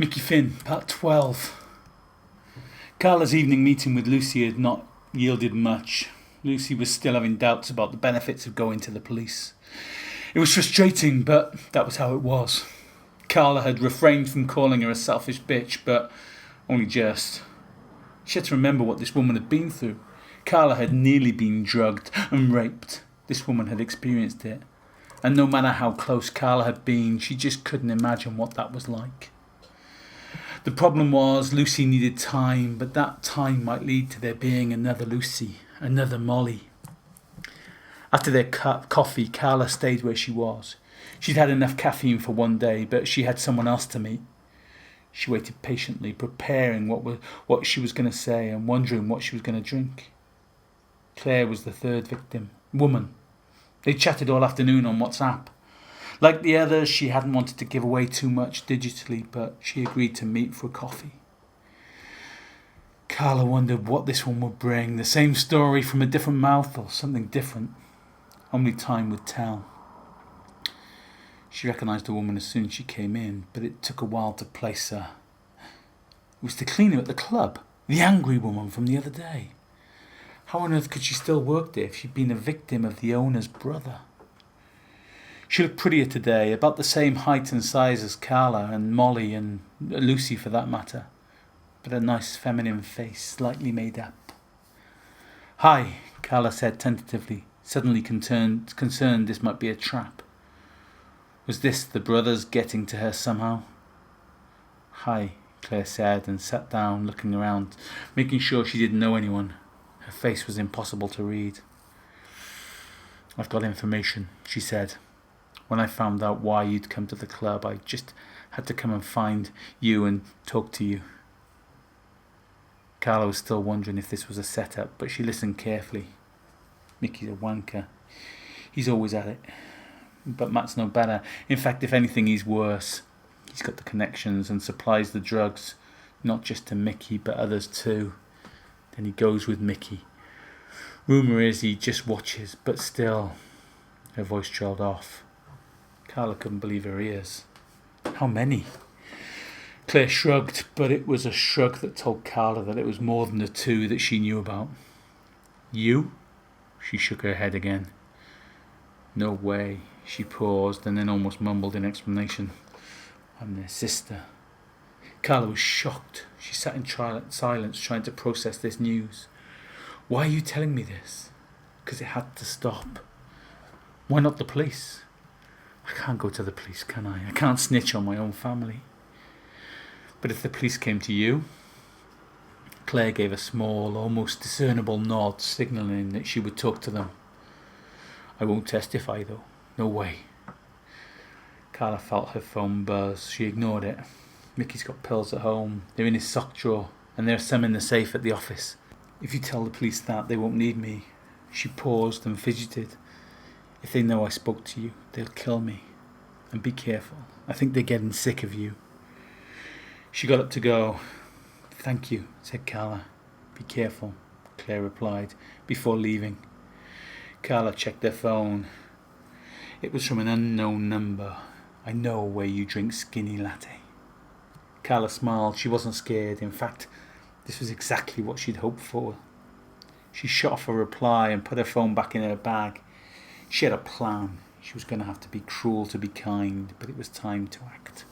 Mickey Finn, Part 12. Carla's evening meeting with Lucy had not yielded much. Lucy was still having doubts about the benefits of going to the police. It was frustrating, but that was how it was. Carla had refrained from calling her a selfish bitch, but only just. She had to remember what this woman had been through. Carla had nearly been drugged and raped. This woman had experienced it. And no matter how close Carla had been, she just couldn't imagine what that was like. The problem was Lucy needed time, but that time might lead to there being another Lucy, another Molly. After their coffee, Carla stayed where she was. She'd had enough caffeine for one day, but she had someone else to meet. She waited patiently, preparing what she was going to say and wondering what she was going to drink. Claire was the third victim, woman. They chatted all afternoon on WhatsApp. Like the others, she hadn't wanted to give away too much digitally, but she agreed to meet for a coffee. Carla wondered what this one would bring, the same story from a different mouth or something different. Only time would tell. She recognised the woman as soon as she came in, but it took a while to place her. It was the cleaner at the club, the angry woman from the other day. How on earth could she still work there if she'd been a victim of the owner's brother? She looked prettier today, about the same height and size as Carla and Molly and Lucy for that matter, but a nice feminine face, slightly made up. "Hi," Carla said tentatively, suddenly concerned this might be a trap. Was this the brothers getting to her somehow? "Hi," Claire said and sat down, looking around, making sure she didn't know anyone. Her face was impossible to read. "I've got information," she said. "When I found out why you'd come to the club, I just had to come and find you and talk to you." Carla was still wondering if this was a setup, but she listened carefully. Mickey's a wanker. He's always at it. But Matt's no better. In fact, if anything, he's worse. He's got the connections and supplies the drugs, not just to Mickey, but others too. Then he goes with Mickey. Rumour is he just watches, but still. Her voice trailed off. Carla couldn't believe her ears. How many? Claire shrugged, but it was a shrug that told Carla that it was more than the two that she knew about. "You?" She shook her head again. "No way." She paused and then almost mumbled in explanation. "I'm their sister." Carla was shocked. She sat in silence trying to process this news. "Why are you telling me this?" "Because it had to stop." "Why not the police?" "I can't go to the police, can I? I can't snitch on my own family." "But if the police came to you?" Claire gave a small, almost discernible nod, signalling that she would talk to them. "I won't testify though. No way." Carla felt her phone buzz. She ignored it. Mickey's got pills at home. They're in his sock drawer, and there are some in the safe at the office. "If you tell the police that, they won't need me." She paused and fidgeted. "If they know I spoke to you, they'll kill me. And be careful. I think they're getting sick of you." She got up to go. "Thank you," said Carla. "Be careful," Claire replied, before leaving. Carla checked her phone. It was from an unknown number. "I know where you drink skinny latte." Carla smiled. She wasn't scared. In fact, this was exactly what she'd hoped for. She shut off a reply and put her phone back in her bag. She had a plan. She was going to have to be cruel to be kind, but it was time to act.